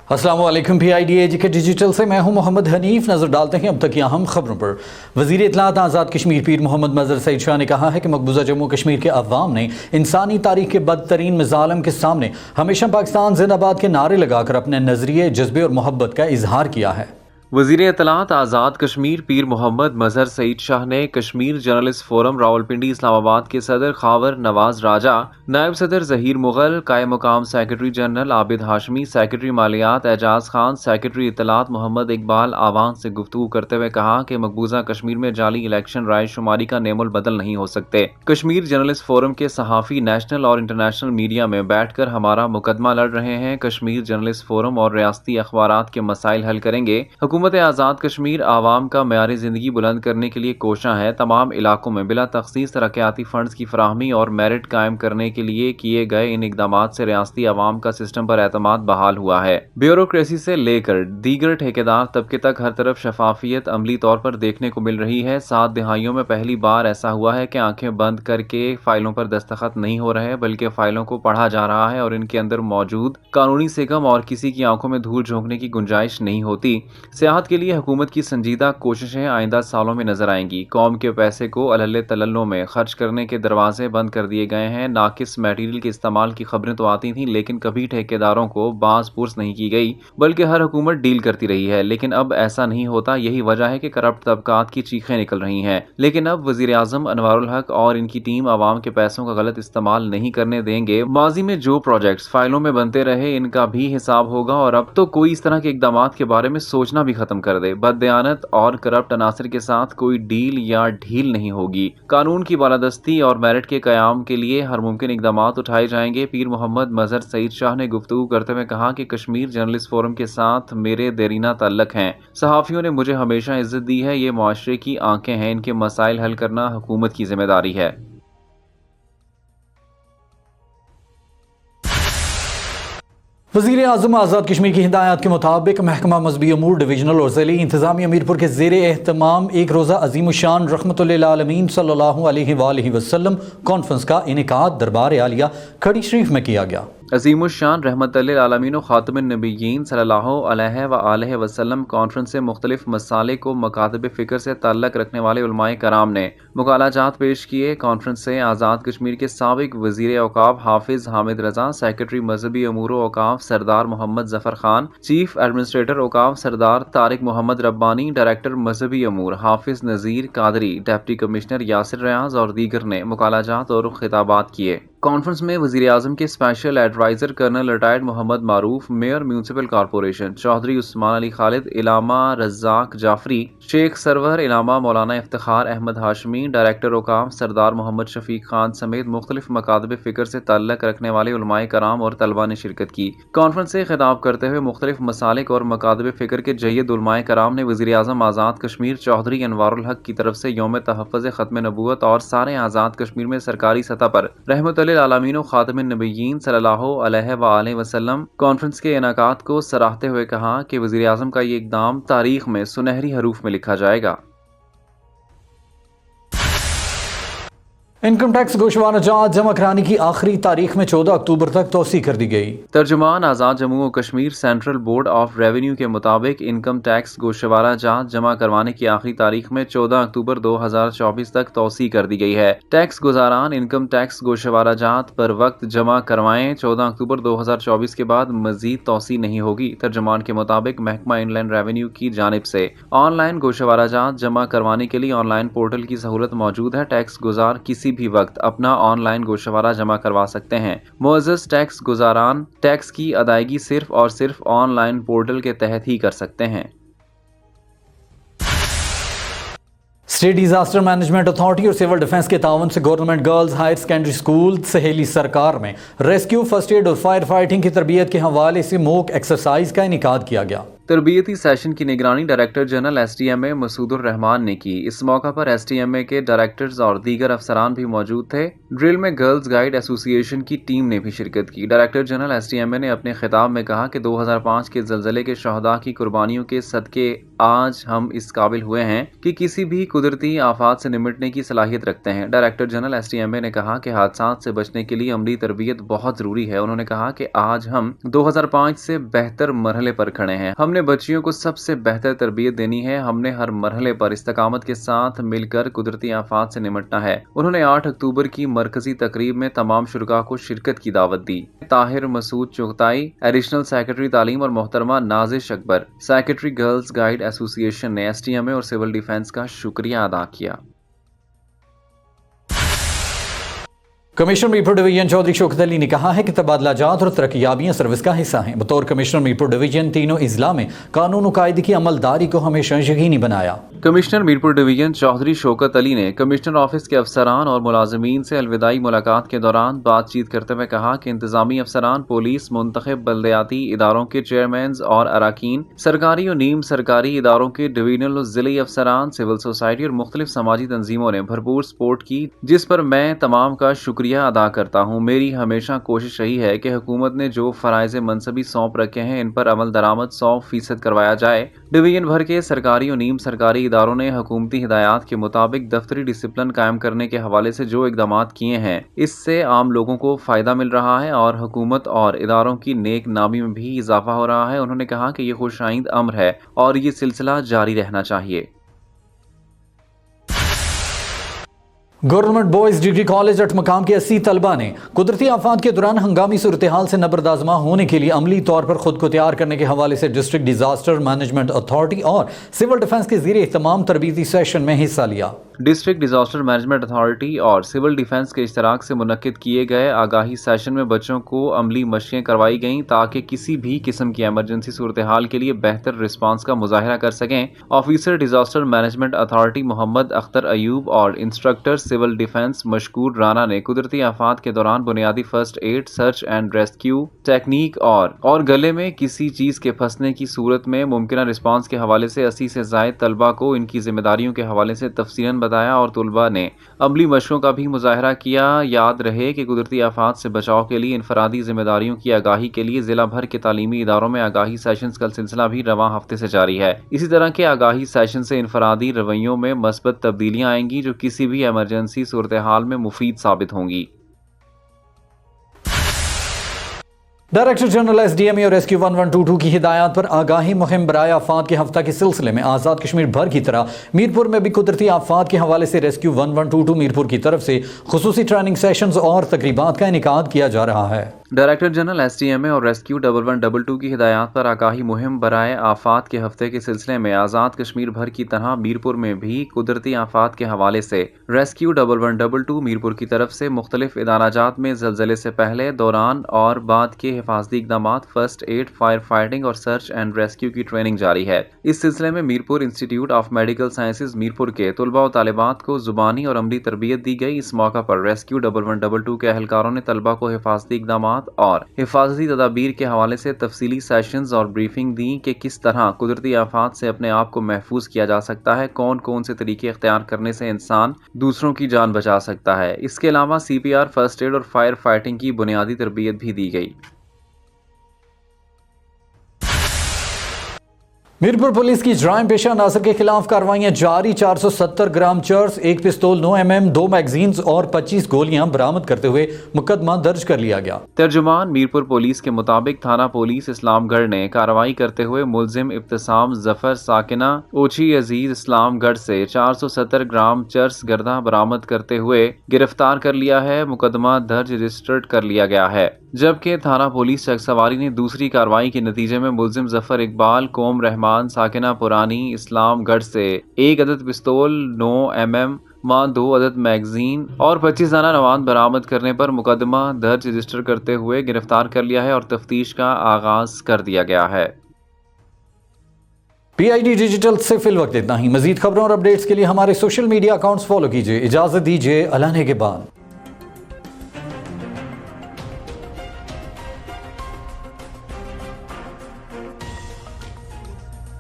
السلام علیکم PIDAG کے ڈیجیٹل سے میں ہوں محمد حنیف. نظر ڈالتے ہیں اب تک کی اہم خبروں پر. وزیر اطلاعات آزاد کشمیر پیر محمد مظہر سعید شاہ نے کہا ہے کہ مقبوضہ جموں کشمیر کے عوام نے انسانی تاریخ کے بدترین مظالم کے سامنے ہمیشہ پاکستان زندہ باد کے نعرے لگا کر اپنے نظریے، جذبے اور محبت کا اظہار کیا ہے. وزیر اطلاعات آزاد کشمیر پیر محمد مظہر سعید شاہ نے کشمیر جرنلسٹ فورم راولپنڈی اسلام آباد کے صدر خاور نواز راجہ، نائب صدر ظہیر مغل، قائم مقام سیکرٹری جنرل عابد ہاشمی، سیکرٹری مالیات اعجاز خان، سیکرٹری اطلاعات محمد اقبال آوان سے گفتگو کرتے ہوئے کہا کہ مقبوضہ کشمیر میں جعلی الیکشن رائے شماری کا نعم البدل نہیں ہو سکتے. کشمیر جرنلسٹ فورم کے صحافی نیشنل اور انٹرنیشنل میڈیا میں بیٹھ کر ہمارا مقدمہ لڑ رہے ہیں. کشمیر جرنلسٹ فورم اور ریاستی اخبارات کے مسائل حل کریں گے. حکومت آزاد کشمیر عوام کا معیار زندگی بلند کرنے کے لیے کوشاں ہے. تمام علاقوں میں بلا تخصیص ترقیاتی فنڈز کی فراہمی اور میرٹ قائم کرنے کے لیے کیے گئے ان اقدامات سے ریاستی عوام کا سسٹم پر اعتماد بحال ہوا ہے. بیوروکریسی سے لے کر دیگر ٹھیکیدار طبقے تک ہر طرف شفافیت عملی طور پر دیکھنے کو مل رہی ہے. 7 دہائیوں میں پہلی بار ایسا ہوا ہے کہ آنکھیں بند کر کے فائلوں پر دستخط نہیں ہو رہے بلکہ فائلوں کو پڑھا جا رہا ہے اور ان کے اندر موجود قانونی سکم اور کسی کی آنکھوں میں دھول جھونکنے کی گنجائش نہیں ہوتی. سیاحت کے لیے حکومت کی سنجیدہ کوششیں آئندہ سالوں میں نظر آئیں گی. قوم کے پیسے کو الل تللوں میں خرچ کرنے کے دروازے بند کر دیے گئے ہیں. ناقص میٹیریل کے استعمال کی خبریں تو آتی تھیں لیکن کبھی ٹھیکیداروں کو باز پرس نہیں کی گئی بلکہ ہر حکومت ڈیل کرتی رہی ہے. لیکن اب ایسا نہیں ہوتا. یہی وجہ ہے کہ کرپٹ طبقات کی چیخیں نکل رہی ہیں. لیکن اب وزیر اعظم انوار الحق اور ان کی ٹیم عوام کے پیسوں کا غلط استعمال نہیں کرنے دیں گے. ماضی میں جو پروجیکٹس فائلوں میں بنتے رہے ان کا بھی حساب ہوگا اور اب تو کوئی اس طرح کے اقدامات کے بارے میں سوچنا بھی ختم کر دے. بددیانت اور کرپٹ عناصر کے ساتھ کوئی ڈیل یا ڈھیل نہیں ہوگی. قانون کی بالادستی اور میرٹ کے قیام کے لیے ہر ممکن اقدامات اٹھائے جائیں گے. پیر محمد مظہر سعید شاہ نے گفتگو کرتے ہوئے کہا کہ کشمیر جرنلسٹ فورم کے ساتھ میرے دیرینہ تعلق ہیں. صحافیوں نے مجھے ہمیشہ عزت دی ہے. یہ معاشرے کی آنکھیں ہیں. ان کے مسائل حل کرنا حکومت کی ذمہ داری ہے. وزیر اعظم آزاد کشمیر کی ہدایات کے مطابق محکمہ مذہبی امور ڈویژنل اور ضلعی انتظامیہ میرپور کے زیر اہتمام ایک روزہ عظیم الشان رحمت للعالمین صلی اللہ علیہ وآلہ وسلم کانفرنس کا انعقاد دربار عالیہ کھڑی شریف میں کیا گیا. عظیم الشان رحمت للعالمین و خاتم النبیین صلی اللہ علیہ وآلہ وسلم کانفرنس سے مختلف مسالے کو مکاتب فکر سے تعلق رکھنے والے علماء کرام نے مقالہ جات پیش کیے. کانفرنس سے آزاد کشمیر کے سابق وزیر اوقاف حافظ حامد رضا، سیکرٹری مذہبی امور و اوقاف سردار محمد ظفر خان، چیف ایڈمنسٹریٹر اوقاف سردار طارق محمد ربانی، ڈائریکٹر مذہبی امور حافظ نذیر قادری، ڈپٹی کمشنر یاسر ریاض اور دیگر نے مقالہ جات اور خطابات کیے. کانفرنس میں وزیر اعظم کے اسپیشل ایڈوائزر کرنل ریٹائرڈ محمد معروف، میئر میونسپل کارپوریشن چودھری عثمان علی خالد، علامہ رزاق جعفری، شیخ سرور، علامہ مولانا افتخار احمد ہاشمی، ڈائریکٹر اوقاف سردار محمد شفیق خان سمیت مختلف مکاتب فکر سے تعلق رکھنے والے علماء کرام اور طلباء نے شرکت کی. کانفرنس سے خطاب کرتے ہوئے مختلف مسالک اور مکاتب فکر کے جید علماء کرام نے وزیر اعظم آزاد کشمیر چودھری انوار الحق کی طرف سے یوم تحفظ ختم نبوت اور سارے آزاد کشمیر میں سرکاری سطح پر رحمت للعالمین و خاتم النبیین صلی اللہ علیہ وآلہ وسلم کانفرنس کے انعقاد کو سراہتے ہوئے کہا کہ وزیر اعظم کا یہ اقدام تاریخ میں سنہری حروف میں لکھا جائے گا. انکم ٹیکس گوشوارہ جات جمع کرانے کی آخری تاریخ میں 14 اکتوبر تک توسیع کر دی گئی. ترجمان آزاد جموں و Kashmir central board of revenue کے مطابق انکم ٹیکس گوشوارہ جات جمع کروانے کی آخری تاریخ میں 14 اکتوبر 2024 تک توسیع کر دی گئی ہے. ٹیکس گزاران انکم ٹیکس گوشوارہ جات پر وقت جمع کروائیں. 14 اکتوبر 2024 کے بعد مزید توسیع نہیں ہوگی. ترجمان کے مطابق محکمہ ان لینڈ ریونیو کی جانب سے آن لائن گوشوارہ جات جمع کروانے کے لیے آن لائن پورٹل کی سہولت موجود ہے. ٹیکس گزار کسی بھی وقت اپنا آن لائن گوشوارہ جمع کروا سکتے ہیں. معزز ٹیکس گزاران ٹیکس کی ادائیگی صرف اور صرف آن لائن پورٹل کے تحت ہی کر سکتے ہیں. اسٹیٹ ڈیزاسٹر مینجمنٹ اتھارٹی اور سول ڈیفنس کے تعاون سے government girls higher secondary school Saheli Sarkar میں ریسکیو، فرسٹ ایڈ اور فائر فائٹنگ کی تربیت کے حوالے سے موک ایکسرسائز کا انعقاد کیا گیا. तरबियती सेशन की निगरानी डायरेक्टर जनरल STMA मसूदुर रहमान ने की। इस मौका पर STMA के डायरेक्टर्स और दीगर अफसरान भी मौजूद थे। ड्रिल में गर्ल्स गाइड एसोसिएशन की टीम ने भी शिरकत की। डायरेक्टर जनरल STMA ने अपने खिताब में कहा कि 2005 के ज़लज़ले के शहदा की कुर्बानियों के सदके आज हम इस काबिल हुए हैं कि किसी भी कुदरती आफात से निपटने की सलाहियत रखते हैं। डायरेक्टर जनरल STMA ने कहा कि हादसात से बचने के लिए अमली तरबियत बहुत ज़रूरी है। उन्होंने कहा कि आज हम 2005 से बेहतर मरहले पर खड़े हैं। हमने बच्चियों को सबसे बेहतर तरबियत देनी है। हमने हर मरहले पर इस्तकामत के साथ मिलकर कुदरती आफात से निपटना है। उन्होंने 8 अक्टूबर की मरकजी तकरीब में तमाम शुरका को शिरकत की दावत दी। ताहिर मसूद चुगताई, एडिशनल सेक्रेटरी तालीम, और मोहतरमा Nazish Akbar, secretary girls guide association ने STMA और सिविल डिफेंस का शुक्रिया अदा किया। कमिश्नर मीरपुर डिवीजन चौधरी शौकत अली ने कहा है कि तबादलाजात और तरक्याबियाँ सर्विस का हिस्सा हैं। बतौर कमिश्नर मीरपुर डिवीजन तीनों इजला में कानून कायदे की अमलदारी को हमेशा यकीनी बनाया। कमिश्नर मीरपुर डिवीजन चौधरी शौकत अली ने कमिश्नर ऑफिस के अफसरान और मुलाजमीन से अलविदाई मुलाकात के दौरान बातचीत करते हुए कहा कि इंतजामी अफसरान, पुलिस, मुंतखब बल्दियाती इदारों के चेयरमैन और अराकीन, सरकारी और नीम सरकारी इदारों के डिवीजनल और जिले अफसरान, सिविल सोसाइटी और मुख्तलिफ समाजी तंजीमों ने भरपूर सपोर्ट की, जिस पर मैं तमाम का शुक्रिया अदा करता हूँ। मेरी हमेशा कोशिश रही है कि हुकूमत ने जो फराइज़ मनसबी सौंप रखे हैं इन पर अमल दरामद 100% करवाया जाए। डिवीजन भर के सरकारी और नीम सरकारी इदारों ने हुकूमती हिदायत के मुताबिक दफ्तरी डिसिप्लिन कायम करने के हवाले से जो इकदाम किए हैं, इससे आम लोगों को फ़ायदा मिल रहा है और हुकूमत और इदारों की नेक नामी में भी इजाफा हो रहा है। उन्होंने कहा कि ये खुशाइंद अम्र है और ये सिलसिला जारी रहना चाहिए। गवर्नमेंट बॉयज डिग्री कॉलेज अटमकाम के 80 तलबा ने कुदरती आफात के दौरान हंगामी सूरत हाल से नबरदाजमा होने के लिए अमली तौर पर खुद को तैयार करने के हवाले से डिस्ट्रिक्ट डिजास्टर मैनेजमेंट अथॉरिटी और सिविल डिफेंस के ज़रिए तमाम तरबीती सेशन में हिस्सा लिया। डिस्ट्रिक्ट डिजास्टर मैनेजमेंट अथॉरिटी और सिविल डिफेंस के इश्तराक से मुनक्किद किए गए आगाही सेशन में बच्चों को अमली मशक़ें करवाई गईं ताकि किसी भी किस्म की एमरजेंसी सूरत हाल के लिए बेहतर रिस्पांस का मुजाहरा कर सकें। Officer disaster management authority Mohammad Akhtar Ayub और instructor civil defence Mashkoor Rana ने कुदरती आफात के दौरान बुनियादी first aid, search and rescue technique और गले में किसी चीज़ के फंसने की सूरत में मुमकिन रिस्पांस के हवाले से 80 से ज़ायद तलबा को इनकी जिम्मेदारियों के हवाले से तफसीलन बताया और तुलबा ने अमली मशकों का भी मुजाहरा किया। याद रहे कि कुदरती आफात से बचाव के लिए इनफरादी जिम्मेदारियों की आगाही के लिए जिला भर के तालीमी इदारों में आगाही सेशंस का सिलसिला भी रवां हफ्ते से जारी है। इसी तरह के आगाही सेशन से इनफरादी रवैयों में मस्बत तब्दीलियां आएंगी जो किसी भी एमरजेंसी सूरत हाल में मुफीद साबित होंगी। डायरेक्टर जनरल SDMA और रेस्क्यू 1122 की हिदायत पर आगाही मुहिम बराए आफात के हफ्ता के सिलसिले में आज़ाद कश्मीर भर की तरह मीरपुर में भी कुदरती आफात के हवाले से रेस्क्यू 1122 मीरपुर की तरफ से खुसूसी ट्रेनिंग सेशंस और तकरीबात का इनेकाद किया जा रहा है। डायरेक्टर जनरल SDMA और रेस्क्यू 1122 की हिदायत पर आगाही मुहिम बराए आफात के हफ्ते के सिलसिले में आज़ाद कश्मीर भर की तरह मीरपुर में भी कुदरती आफात के हवाले से रेस्क्यू 1122 मीरपुर की तरफ से मुख्तलिफ इदाराजात में ज़लज़ले से पहले, दौरान और बाद के हिफाजती इक़दामात, फर्स्ट एड, फायर फाइटिंग और सर्च एंड रेस्क्यू की ट्रेनिंग जारी है। इस सिलसिले में Mirpur institute of medical sciences Mirpur के तलबा और तालिबात को ज़ुबानी और अमली तरबियत दी गई। इस मौका पर रेस्क्यू 1122 के अहलकारों ने तलबा को हिफाजती इक़दामात और हिफाजती तदाबीर के हवाले से तफसीली सेशंस और ब्रीफिंग दी कि किस तरह कुदरती आफात से अपने आप को महफूज किया जा सकता है, कौन कौन से तरीके इख्तियार करने से इंसान दूसरों की जान बचा सकता है। इसके अलावा CPR, फर्स्ट एड और फायर फाइटिंग की बुनियादी तरबियत भी दी गई। मीरपुर पुलिस की जराइम पेशा अनासर के खिलाफ कार्रवाइयां जारी। 470 ग्राम चर्स, 1 पिस्तौल 9 mm, 2 मैगजीन्स और 25 गोलियां बरामद करते हुए मुकदमा दर्ज कर लिया गया। तर्जुमान मीरपुर पुलिस के मुताबिक थाना पुलिस इस्लामगढ़ ने कार्रवाई करते हुए मुलजिम इब्तिसाम जफर साकिना ओछी अजीज इस्लामगढ़ से 470 ग्राम चर्स गर्दा बरामद करते हुए गिरफ्तार कर लिया है। मुकदमा दर्ज रजिस्टर्ड कर लिया गया है, जबकि थाना पुलिस चकसवारी ने दूसरी कार्रवाई के नतीजे में मुलजिम जफर इकबाल कोम रहमान साकिना पुरानी इस्लामगढ़ से 1 अदद पिस्तौल 9 mm, 2 अदद मैगजीन और 25 दाना नवाद बरामद करने पर मुकदमा दर्ज रजिस्टर करते हुए गिरफ्तार कर लिया है और तफ्तीश का आगाज कर दिया गया है। PID डिजिटल से फिल वक्त इतना ही। मजीद खबरों और अपडेट्स के लिए हमारे सोशल मीडिया अकाउंट्स फॉलो कीजिए। इजाजत दीजिए, अल्लाह ने के बाद।